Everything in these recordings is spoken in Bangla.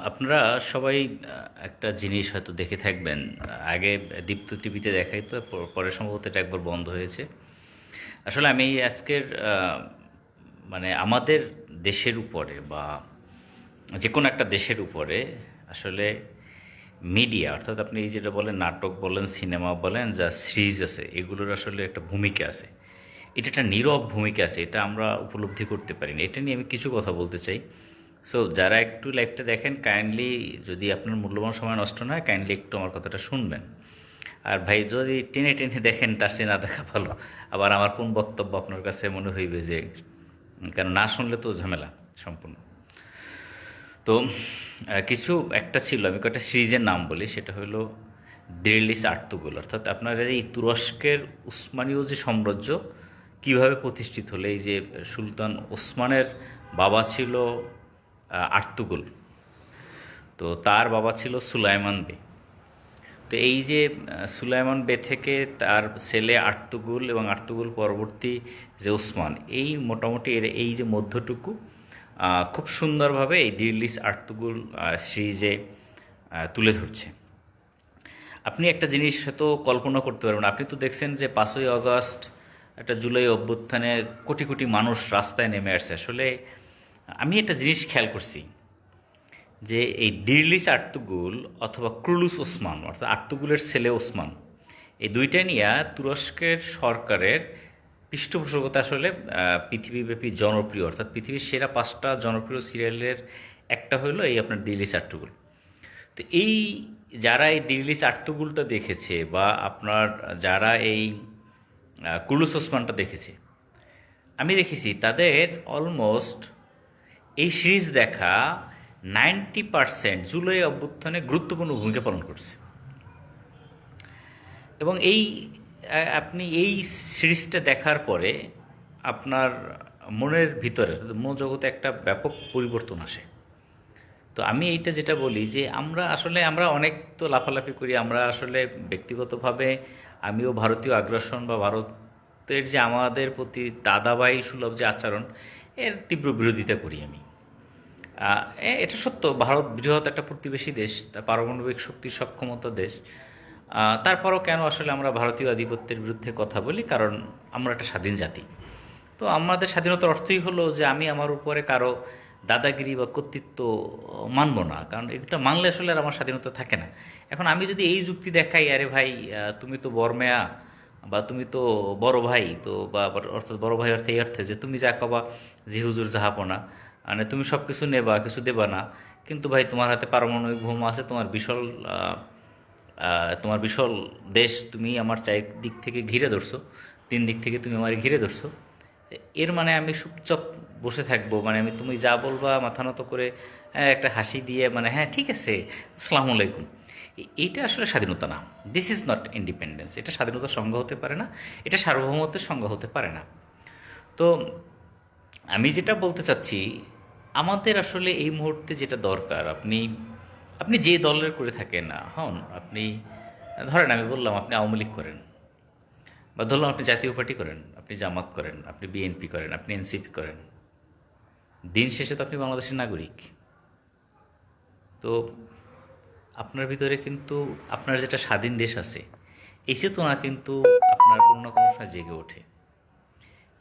আপনারা সবাই একটা জিনিস হয়তো দেখে থাকবেন। আগে দীপ্ত টিভিতে দেখাই তো পরে সম্ভবত এটা একবার বন্ধ হয়েছে। আসলে আমি আজকের মানে আমাদের দেশের উপরে বা যে কোনো একটা দেশের উপরে আসলে মিডিয়া অর্থাৎ আপনি যেটা বলেন নাটক বলেন সিনেমা বলেন যা সিরিজ আছে এগুলোর আসলে একটা ভূমিকা আছে। এটা একটা নীরব ভূমিকা আছে, এটা আমরা উপলব্ধি করতে পারি না। এটা নিয়ে আমি কিছু কথা বলতে চাই। সো যারা একটু লাইভটা দেখেন কাইন্ডলি, যদি আপনার মূল্যবান সময় নষ্ট না হয় কাইন্ডলি একটু আমার কথাটা শুনবেন। আর ভাই যদি টেনে টেনে দেখেন তার চেয়ে না দেখা ভালো। আবার আমার কোন বক্তব্য আপনার কাছে মনে হইবে যে, কারণ না শুনলে তো ঝামেলা সম্পূর্ণ। তো কিছু একটা ছিল, আমি কয়েকটা সিরিজের নাম বলি, সেটা হলো দিল্লিস আর্তুগোল। অর্থাৎ আপনারা এই তুরস্কের উসমানীয় যে সাম্রাজ্য কীভাবে প্রতিষ্ঠিত হলো, এই যে সুলতান ওসমানের বাবা ছিল আর্তুগোল, তো তার বাবা ছিল সুলাইমান বে। তো এই যে সুলাইমান বে থেকে তার ছেলে আর্তুগুল এবং আর্তুগুল পরবর্তী যে ওসমান, এই মোটামুটি এর এই যে মধ্যটুকু খুব সুন্দরভাবে এই দিল্লিস আর্তুগুল সিরিজে তুলে ধরছে। আপনি একটা জিনিস হয়তো কল্পনা করতে পারবেন, আপনি তো দেখছেন যে 5ই আগস্ট একটা জুলাই অভ্যুত্থানে কোটি কোটি মানুষ রাস্তায় নেমে আসছে। আসলে আমি একটা জিনিস খেয়াল করছি যে এই দিল্লিস আর্তুগুল অথবা ক্রুলুস ওসমান অর্থাৎ আর্তুগুলের ছেলে ওসমান, এই দুইটা নিয়ে তুরস্কের সরকারের পৃষ্ঠপোষকতা আসলে পৃথিবীব্যাপী জনপ্রিয়, অর্থাৎ পৃথিবীর সেরা 5টা জনপ্রিয় সিরিয়ালের একটা হলো এই আপনার দিল্লিস আর্তুগুল। তো এই যারা এই দিল্লিস আর্তুগুলটা দেখেছে বা আপনার যারা এই ক্রুলুস ওসমানটা দেখেছে, আমি দেখেছি তাদের অলমোস্ট এই সিরিজ দেখা 90% জুলাই অভ্যুত্থানে গুরুত্বপূর্ণ ভূমিকা পালন করছে। এবং এই আপনি এই সিরিজটা দেখার পরে আপনার মনের ভিতরে মনোজগতে একটা ব্যাপক পরিবর্তন আসে। তো আমি এইটা যেটা বলি যে আমরা অনেক তো লাফালাফি করি, আমরা আসলে ব্যক্তিগতভাবে আমিও ভারতীয় আগ্রাসন বা ভারতের যে আমাদের প্রতি দাদাভাই সুলভ যে আচরণ, এর তীব্র বিরোধিতা করি আমি। এটা সত্য, ভারত বৃহৎ একটা প্রতিবেশী দেশ, তা পারমাণবিক শক্তির সক্ষমতা দেশ। তারপরও কেন আসলে আমরা ভারতীয় আধিপত্যের বিরুদ্ধে কথা বলি? কারণ আমরা একটা স্বাধীন জাতি। তো আমাদের স্বাধীনতার অর্থই হলো যে আমি আমার উপরে কারো দাদাগিরি বা কর্তৃত্ব মানব না, কারণ এটা মানলে আসলে আর আমার স্বাধীনতা থাকে না। এখন আমি যদি এই যুক্তি দেখাই, আরে ভাই তুমি তো বড়মেয়া বা তুমি তো বড় ভাই, তো বা অর্থাৎ বড় ভাই অর্থে এই অর্থে যে তুমি যা কবা জি হুজুর জাহাপনা, মানে তুমি সব কিছু নেবা কিছু দেবা না, কিন্তু ভাই তোমার হাতে পারমাণবিক বোমা আছে, তোমার বিশাল দেশ, তুমি আমার চারিদিক থেকে ঘিরে ধরছো, 3 দিক থেকে তুমি আমার ঘিরে ধরছো। এর মানে আমি চুপচাপ বসে থাকবো, মানে আমি তুমি যা বলবা মাথা নত করে একটা হাসি দিয়ে মানে হ্যাঁ ঠিক আছে আসসালামু আলাইকুম। এইটা আসলে স্বাধীনতা না। This is not independence. এটা স্বাধীনতার সংজ্ঞা হতে পারে না, এটা সার্বভৌমত্বের সংজ্ঞা হতে পারে না। তো আমি যেটা বলতে চাচ্ছি, আমাদের আসলে এই মুহূর্তে যেটা দরকার, আপনি আপনি যে দলের করে থাকেন না হন, আপনি ধরেন আমি বললাম আপনি আওয়ামী লীগ করেন, বা ধরলাম আপনি জাতীয় পার্টি করেন, আপনি জামাত করেন, আপনি বিএনপি করেন, আপনি এনসিপি করেন, দিন শেষে তো আপনি বাংলাদেশের নাগরিক। তো আপনার ভিতরে কিন্তু আপনার যেটা স্বাধীন দেশ আছে এই চেতনা কিন্তু আপনার কোনো না কোনো সময় জেগে ওঠে,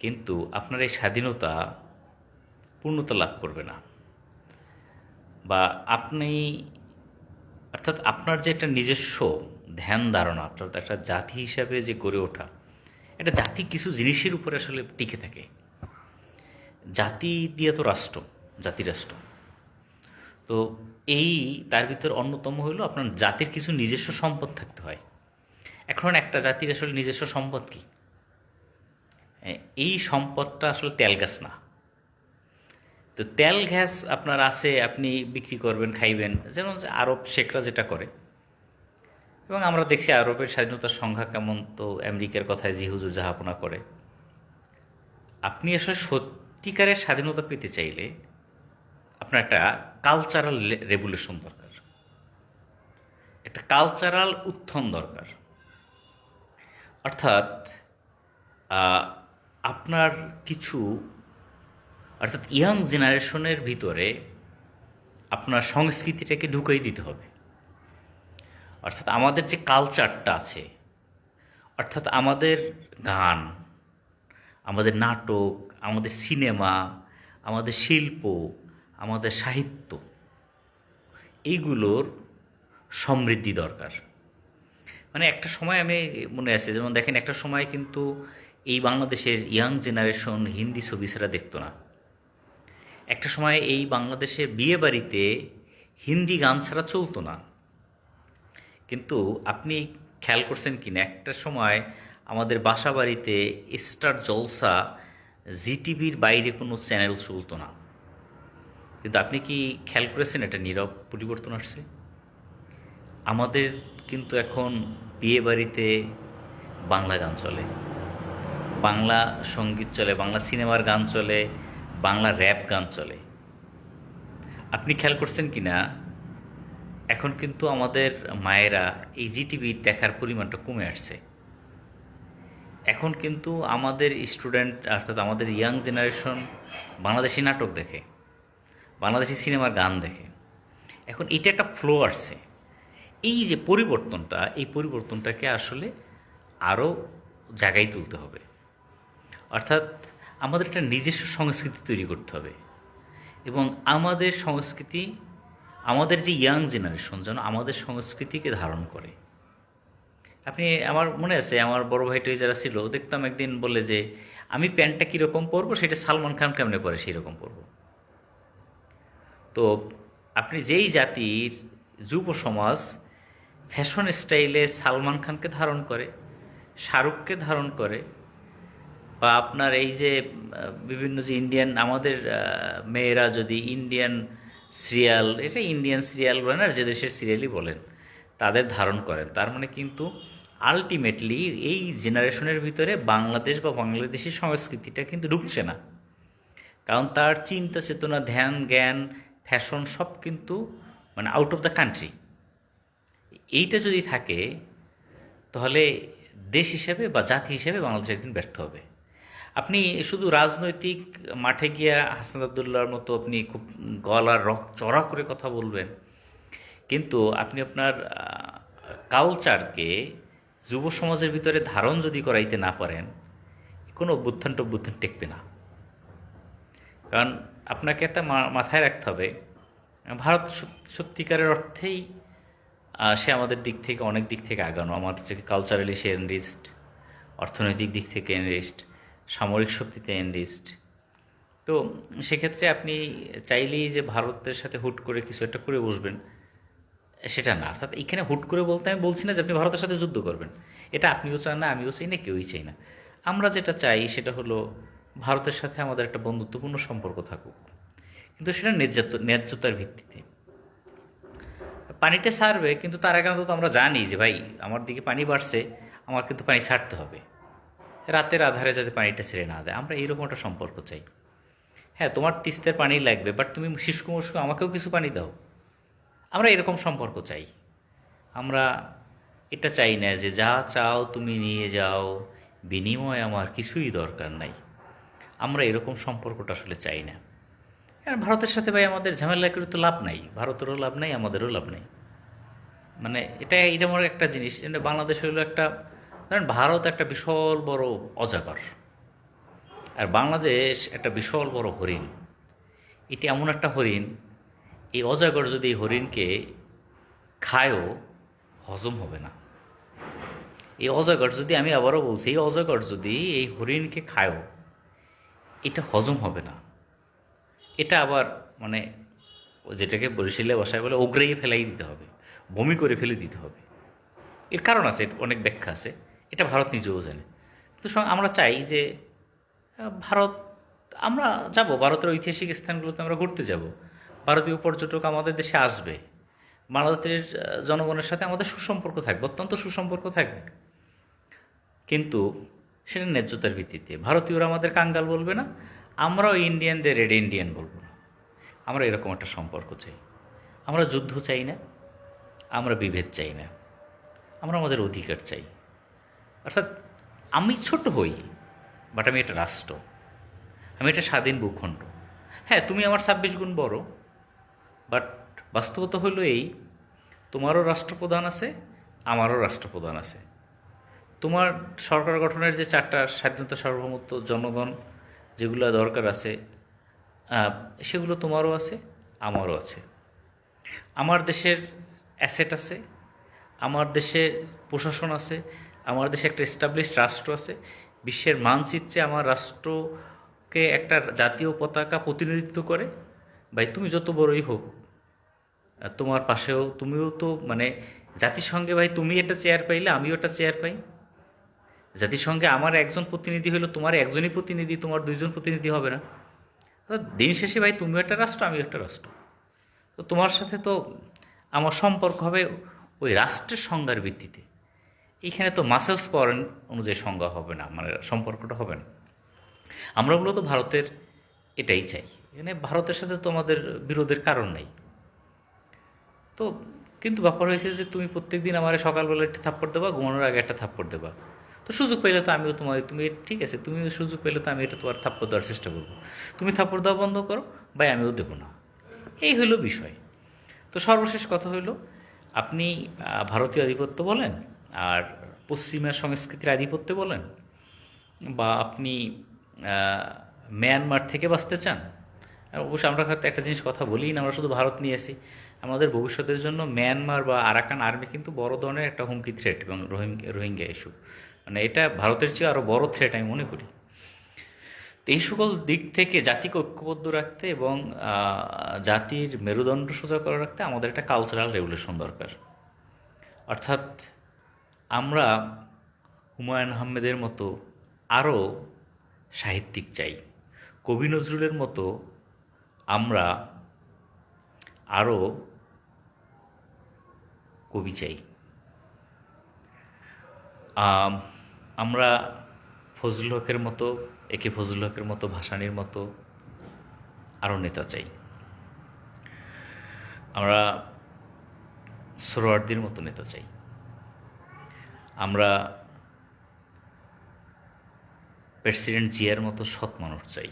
কিন্তু আপনার এই স্বাধীনতা পূর্ণতা লাভ করবে না। বা আপনি অর্থাৎ আপনার যে একটা নিজস্ব ধ্যান ধারণা, অর্থাৎ একটা জাতি হিসাবে যে গড়ে ওঠা, একটা জাতি কিছু জিনিসের উপরে আসলে টিকে থাকে। জাতি দিয়ে তো রাষ্ট্র, জাতিরাষ্ট্র। তো এই তার ভিতর অন্যতম হলো আপনার জাতির কিছু নিজস্ব সম্পদ থাকতে হয়। এখন একটা জাতির আসলে নিজস্ব সম্পদ কি? এই সম্পদটা আসলে তেল গাছ না। তো তেল গ্যাস আপনার আছে, আপনি বিক্রি করবেন খাইবেন, যেমন যে আরব শেখরা যেটা করে। এবং আমরা দেখছি আরবের স্বাধীনতার সংখ্যা কেমন, তো আমেরিকার কথায় জি হুজুর জাহাপনা করে। আপনি আসলে সত্যিকারের স্বাধীনতা পেতে চাইলে আপনার একটা কালচারাল রেভুলেশন দরকার, একটা কালচারাল উত্থান দরকার। অর্থাৎ আপনার কিছু অর্থাৎ ইয়াং জেনারেশনের ভিতরে আপনার সংস্কৃতিটাকে ঢুকাই দিতে হবে। অর্থাৎ আমাদের যে কালচারটা আছে, অর্থাৎ আমাদের গান, আমাদের নাটক, আমাদের সিনেমা, আমাদের শিল্প, আমাদের সাহিত্য, এইগুলোর সমৃদ্ধি দরকার। মানে একটা সময় আমি মনে আছে, যেমন দেখেন একটা সময় কিন্তু এই বাংলাদেশের ইয়াং জেনারেশন হিন্দি ছবি ছাড়া দেখতো না। একটা সময় এই বাংলাদেশের বিয়ে বাড়িতে হিন্দি গান ছাড়া চলতো না। কিন্তু আপনি খেয়াল করছেন কিনা, একটা সময় আমাদের বাসা বাড়িতে স্টার জলসা, জিটিভির বাইরে কোনো চ্যানেল চলতো না। কিন্তু আপনি কি খেয়াল করেছেন এটা নীরব পরিবর্তন আসছে? আমাদের কিন্তু এখন বিয়ে বাড়িতে বাংলা গান চলে, বাংলা সঙ্গীত চলে, বাংলা সিনেমার গান চলে, বাংলা র্যাপ গান চলে। আপনি খেয়াল করছেন কি না, এখন কিন্তু আমাদের মায়েরা এই জিটিভি দেখার পরিমাণটা কমে আসছে। এখন কিন্তু আমাদের স্টুডেন্ট অর্থাৎ আমাদের ইয়াং জেনারেশন বাংলাদেশি নাটক দেখে, বাংলাদেশি সিনেমার গান দেখে। এখন এটা একটা ফ্লো আসছে। এই যে পরিবর্তনটা, এই পরিবর্তনটাকে আসলে আরও জায়গায় তুলতে হবে। অর্থাৎ আমাদের একটা নিজস্ব সংস্কৃতি তৈরি করতে হবে, এবং আমাদের সংস্কৃতি, আমাদের যে ইয়াং জেনারেশন যেন আমাদের সংস্কৃতিকে ধারণ করে। আপনি, আমার মনে আছে আমার বড় ভাইটাই যারা ছিল, দেখতাম একদিন বলে যে আমি প্যান্টটা কীরকম পরবো সেটা সালমান খান কেমনে পরে সেই রকম পরবো। তো আপনি যেই জাতির যুব সমাজ ফ্যাশন স্টাইলে সালমান খানকে ধারণ করে, শাহরুখকে ধারণ করে, বা আপনার এই যে বিভিন্ন যে ইন্ডিয়ান আমাদের মেয়েরা যদি ইন্ডিয়ান সিরিয়াল, এটা ইন্ডিয়ান সিরিয়াল বলেন আর যে দেশের সিরিয়ালই বলেন, তাদের ধারণ করেন, তার মানে কিন্তু আলটিমেটলি এই জেনারেশনের ভিতরে বাংলাদেশ বা বাংলাদেশি সংস্কৃতিটা কিন্তু ঢুকছে না। কারণ তার চিন্তা চেতনা, ধ্যান, জ্ঞান, ফ্যাশন সব কিন্তু মানে আউট অফ দ্য কান্ট্রি। এইটা যদি থাকে তাহলে দেশ হিসেবে বা জাতি হিসেবে বাংলাদেশ একদিন ব্যর্থ হবে। আপনি শুধু রাজনৈতিক মাঠে গিয়া হাসান আবদুল্লাহর মতো আপনি খুব গলার রক চড়া করে কথা বলবেন, কিন্তু আপনি আপনার কালচারকে যুব সমাজের ভিতরে ধারণ যদি করাইতে না পারেন, কোনো অভ্যুত্থান টভ্যুত্থান টেকবে না। কারণ আপনাকে একটা মাথায় রাখতে হবে, ভারত সত্যিকারের অর্থেই সে আমাদের দিক থেকে অনেক দিক থেকে আগানো। আমাদের থেকে কালচারালি সে এনরিচড, অর্থনৈতিক দিক থেকে এনরিচড, সামরিক শক্তিতে এনরিচড। তো সেক্ষেত্রে আপনি চাইলেই যে ভারতের সাথে হুট করে কিছু একটা করে বসবেন সেটা না। অর্থাৎ এখানে হুট করে বলতে আমি বলছি না যে আপনি ভারতের সাথে যুদ্ধ করবেন, এটা আপনিও চান না, আমিও চাই না, কেউই চাই না। আমরা যেটা চাই সেটা হলো ভারতের সাথে আমাদের একটা বন্ধুত্বপূর্ণ সম্পর্ক থাকুক, কিন্তু সেটা ন্যায্যতার ভিত্তিতে। পানিটা ছাড়বে, কিন্তু তার আগে অন্তত আমরা জানি যে ভাই আমার দিকে পানি বাড়ছে, আমার কিন্তু পানি ছাড়তে হবে, রাতের আধারে যাতে পানিটা ছেড়ে না দেয়। আমরা এইরকম একটা সম্পর্ক চাই। হ্যাঁ, তোমার তিস্তার পানি লাগবে, বাট তুমি শুষ্ক মুষ্ক আমাকেও কিছু পানি দাও। আমরা এরকম সম্পর্ক চাই। আমরা এটা চাই না যে যা চাও তুমি নিয়ে যাও, বিনিময়ে আমার কিছুই দরকার নাই। আমরা এরকম সম্পর্কটা আসলে চাই না। কারণ ভারতের সাথে ভাই আমাদের ঝামেলা করে তো লাভ নাই, ভারতেরও লাভ নাই, আমাদেরও লাভ নাই। মানে এটা আমার একটা জিনিস, বাংলাদেশ হলো একটা, ধরেন ভারত একটা বিশাল বড় অজাগর, আর বাংলাদেশ একটা বিশাল বড় হরিণ। এটি এমন একটা হরিণ, এই অজাগর যদি এই হরিণকে খায়ও হজম হবে না। এই অজাগর যদি, আমি আবারও বলছি, এই অজাগর যদি এই হরিণকে খায়ও এটা হজম হবে না। এটা আবার মানে যেটাকে বরিশালে ভাষায় বলে ওগড়াইয়ে ফেলাই দিতে হবে, বমি করে ফেলে দিতে হবে। এর কারণ আছে, অনেক ব্যাখ্যা আছে, এটা ভারত নিজেও জানে। তো আমরা চাই যে ভারত, আমরা যাব, ভারতের ঐতিহাসিক স্থানগুলোতে আমরা ঘুরতে যাব, ভারতীয় পর্যটক আমাদের দেশে আসবে, বাংলাদেশের জনগণের সাথে আমাদের সুসম্পর্ক থাকবে, অত্যন্ত সুসম্পর্ক থাকবে, কিন্তু সেটা ন্যায্যতার ভিত্তিতে। ভারতীয়রা আমাদের কাঙ্গাল বলবে না, আমরাও ইন্ডিয়ানদের রেড ইন্ডিয়ান বলবো না। আমরা এরকম একটা সম্পর্ক চাই। আমরা যুদ্ধ চাই না, আমরা বিভেদ চাই না, আমরা আমাদের অধিকার চাই। অর্থাৎ আমি ছোট হই, বাট আমি একটা রাষ্ট্র, আমি একটা স্বাধীন ভূখণ্ড। হ্যাঁ, তুমি আমার 26 গুণ বড়, বাট বাস্তবতা হলো এই, তোমারও রাষ্ট্রপ্রধান আছে, আমারও রাষ্ট্রপ্রধান আছে। তোমার সরকার গঠনের যে চারটা স্বাধীনতা, সার্বভৌমত্ব, জনগণ যেগুলো দরকার আছে, আহ, সেগুলো তোমারও আছে, আমারও আছে। আমার দেশের অ্যাসেট আছে, আমার দেশে প্রশাসন আছে, আমার দেশে একটা এস্টাবলিশড রাষ্ট্র আছে। বিশ্বের মানচিত্রে আমার রাষ্ট্রকে একটা জাতীয় পতাকা প্রতিনিধিত্ব করে। ভাই তুমি যত বড়ই হোক, তোমার পাশেও তুমিও তো মানে জাতিসংঘে ভাই তুমি একটা চেয়ার পাইলে আমিও একটা চেয়ার পাই। জাতিসংঘে আমার একজন প্রতিনিধি হলো, তোমার একজনই প্রতিনিধি, তোমার দুইজন প্রতিনিধি হবে না। তো দিন শেষে ভাই তুমিও একটা রাষ্ট্র, আমিও একটা রাষ্ট্র। তো তোমার সাথে তো আমার সম্পর্ক হবে ওই রাষ্ট্রের সংজ্ঞার ভিত্তিতে। এইখানে তো মাসেলস পাওয়ার অনুযায়ী সংজ্ঞা হবে না, মানে সম্পর্কটা হবে না। আমরা মূলত ভারতের এটাই চাই। এখানে ভারতের সাথে তো আমাদের বিরোধের কারণ নাই। তো কিন্তু ব্যাপার হয়েছে যে তুমি প্রত্যেকদিন আমার সকালবেলা একটা থাপ্পড় দেবা, ঘুমানোর আগে একটা থাপ্পড় দেবা। তো সুযোগ পেলে তো আমিও তোমার, তুমি ঠিক আছে, তুমি সুযোগ পেলে তো আমি এটা তোমার থাপ্পড় দেওয়ার চেষ্টা করবো। তুমি থাপ্পড় দেওয়া বন্ধ করো, ভাই আমিও দেবো না। এই হলো বিষয়। তো সর্বশেষ কথা হইল, আপনি ভারতীয় আধিপত্য বলেন আর পশ্চিমা সংস্কৃতির আধিপত্য বলেন, বা আপনি মিয়ানমার থেকে বাঁচতে চান। আর অবশ্য আমরা হয়তো একটা জিনিস কথা বলি না, আমরা শুধু ভারত নিয়ে আসি। আমাদের ভবিষ্যতের জন্য মিয়ানমার বা আরাকান আর্মি কিন্তু বড় ধরনের একটা হুমকি থ্রেট, এবং রোহিঙ্গা ইস্যু, মানে এটা ভারতের চেয়ে আরও বড় থ্রেট আমি মনে করি। তো এই সকল দিক থেকে জাতিকে ঐক্যবদ্ধ রাখতে এবং জাতির মেরুদণ্ড সোজা করে রাখতে আমাদের একটা কালচারাল রেভলিউশন দরকার। অর্থাৎ আমরা হুমায়ুন আহমেদের মতো আরও সাহিত্যিক চাই, কবি নজরুলের মতো আমরা আরও কবি চাই, আমরা ফজলুল হকের মতো, একে ফজলুল হকের মতো, ভাসানীর মতো আরও নেতা চাই। আমরা সোহরাওয়ার্দীর মতো নেতা চাই। আমরা প্রেসিডেন্ট জিয়ার মতো সৎ মানুষ চাই।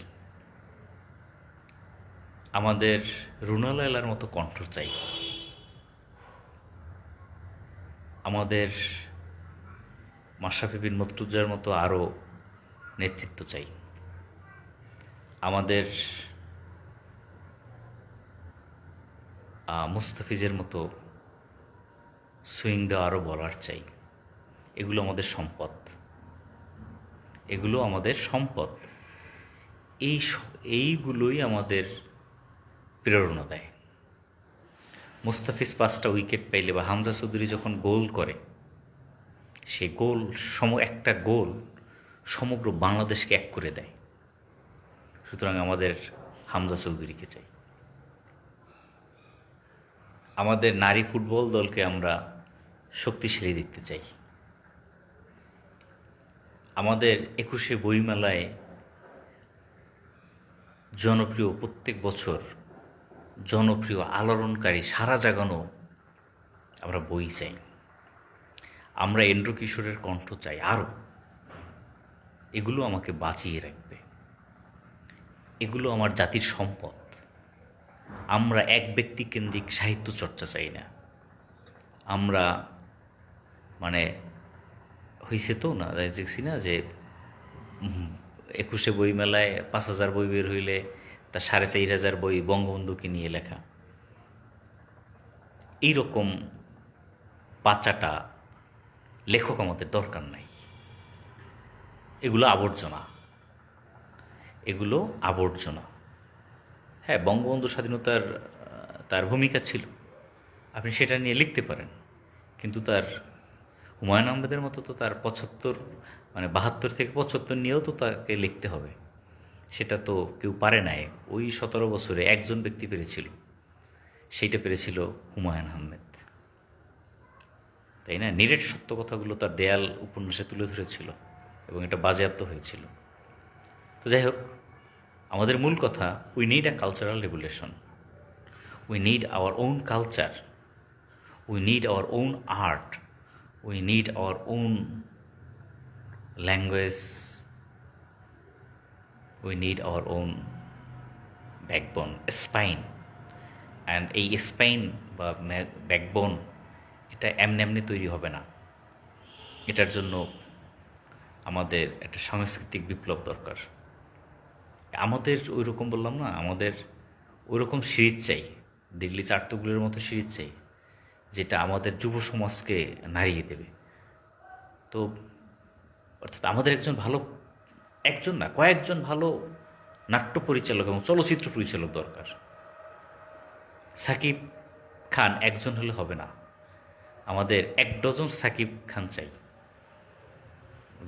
আমাদের রুনা লায়লার মতো কণ্ঠ চাই। আমাদের মাশরাফি বিন মুর্তজার মতো আরও নেতৃত্ব চাই। আমাদের মুস্তাফিজের মতো সুইং দেওয়া আরও বলার চাই। এগুলো আমাদের সম্পদ, এগুলো আমাদের সম্পদ। এইগুলোই আমাদের প্রেরণা দেয়। মুস্তাফিজ 5টা উইকেট পাইলে বা হামজা চৌধুরী যখন গোল করে, সে গোল একটা গোল সমগ্র বাংলাদেশকে এক করে দেয়। সুতরাং আমাদের হামজা চৌধুরীকে চাই। আমাদের নারী ফুটবল দলকে আমরা শক্তিশালী দেখতে চাই। আমাদের 21শে বইমেলায় জনপ্রিয়, প্রত্যেক বছর জনপ্রিয়, আলোড়নকারী, সারা জাগানো আমরা বই চাই। আমরা এন্ড্র কিশোরের কণ্ঠ চাই আরও। এগুলো আমাকে বাঁচিয়ে রাখবে, এগুলো আমার জাতির সম্পদ। আমরা এক ব্যক্তি কেন্দ্রিক সাহিত্য চর্চা চাই না। আমরা মানে হয়েছে তো না, দেখছি না যে 21শে বইমেলায় 5,000 বই বের হইলে তার 4,500 বই বঙ্গবন্ধুকে নিয়ে লেখা। এইরকম বাচ্চাটা লেখক আমাদের দরকার নাই। এগুলো আবর্জনা, এগুলো আবর্জনা। হ্যাঁ, বঙ্গবন্ধু স্বাধীনতার তার ভূমিকা ছিল, আপনি সেটা নিয়ে লিখতে পারেন, কিন্তু তার হুমায়ুন আহমেদের মতো তো তার 75 মানে 72 থেকে 75 নিয়েও তো তাকে লিখতে হবে। সেটা তো কেউ পারে নাই। ওই 17 বছরে একজন ব্যক্তি পেরেছিল, সেইটা পেরেছিল হুমায়ুন আহমেদ, তাই না? নিরেট সত্য কথাগুলো তার দেয়াল উপন্যাসে তুলে ধরেছিল এবং এটা বাজেয়াপ্ত হয়েছিল। তো যাই হোক, আমাদের মূল কথা, we need a cultural revolution, we need hour own culture, we need our own art, we need our own language, we need our own backbone, spine. And এই স্পাইন বা ব্যাকবোন এটা এমনি এমনি তৈরি হবে না। এটার জন্য আমাদের একটা সাংস্কৃতিক বিপ্লব দরকার। আমাদের ওই রকম বললাম না, আমাদের ওই রকম সিরিজ চাই, দিল্লি চারটুকুলের মতো সিরিজ চাই, যেটা আমাদের যুব সমাজকে নাড়িয়ে দেবে। তো অর্থাৎ আমাদের একজন না কয়েকজন ভালো নাট্য পরিচালক এবং চলচ্চিত্র পরিচালক দরকার। সাকিব খান একজন হলে হবে না, আমাদের ১ ডজন সাকিব খান চাই,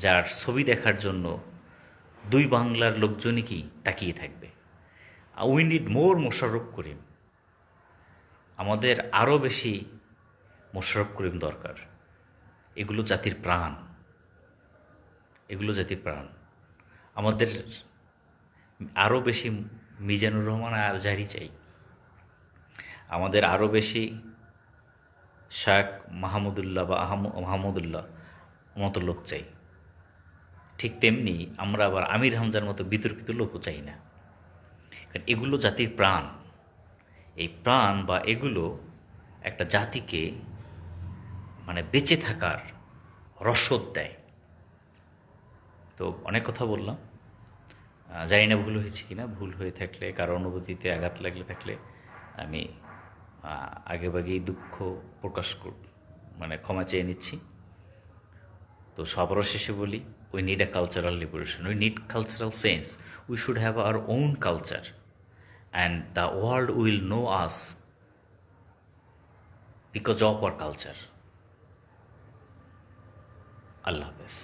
যার ছবি দেখার জন্য ২ বাংলার লোকজনই কি তাকিয়ে থাকবে। We need more Mosharraf Karim. আমাদের আরও বেশি মোশাররফ করিম দরকার। এগুলো জাতির প্রাণ, এগুলো জাতির প্রাণ। আমাদের আরও বেশি মিজানুর রহমান আজহারি চাই। আমাদের আরও বেশি শাক মাহমুদুল্লাহ বা মাহমুদুল্লাহ মতো লোক চাই। ঠিক তেমনি আমরা আবার আমির হামজার মতো বিতর্কিত লোকও চাই না। কারণ এগুলো জাতির প্রাণ। এই প্রাণ বা এগুলো একটা জাতিকে মানে বেঁচে থাকার রসদ দেয়। তো অনেক কথা বললাম, জানি না ভুল হয়েছে কিনা। ভুল হয়ে থাকলে, কারো অনুভূতিতে আঘাত থাকলে আমি আগেভাগেই দুঃখ প্রকাশ মানে ক্ষমা চেয়ে নিচ্ছি। তো সবার শেষে বলি, we need a cultural liberation, we need cultural sense, we should have our own culture and the world will know us because of our culture. আল্লাহ হাফেজ।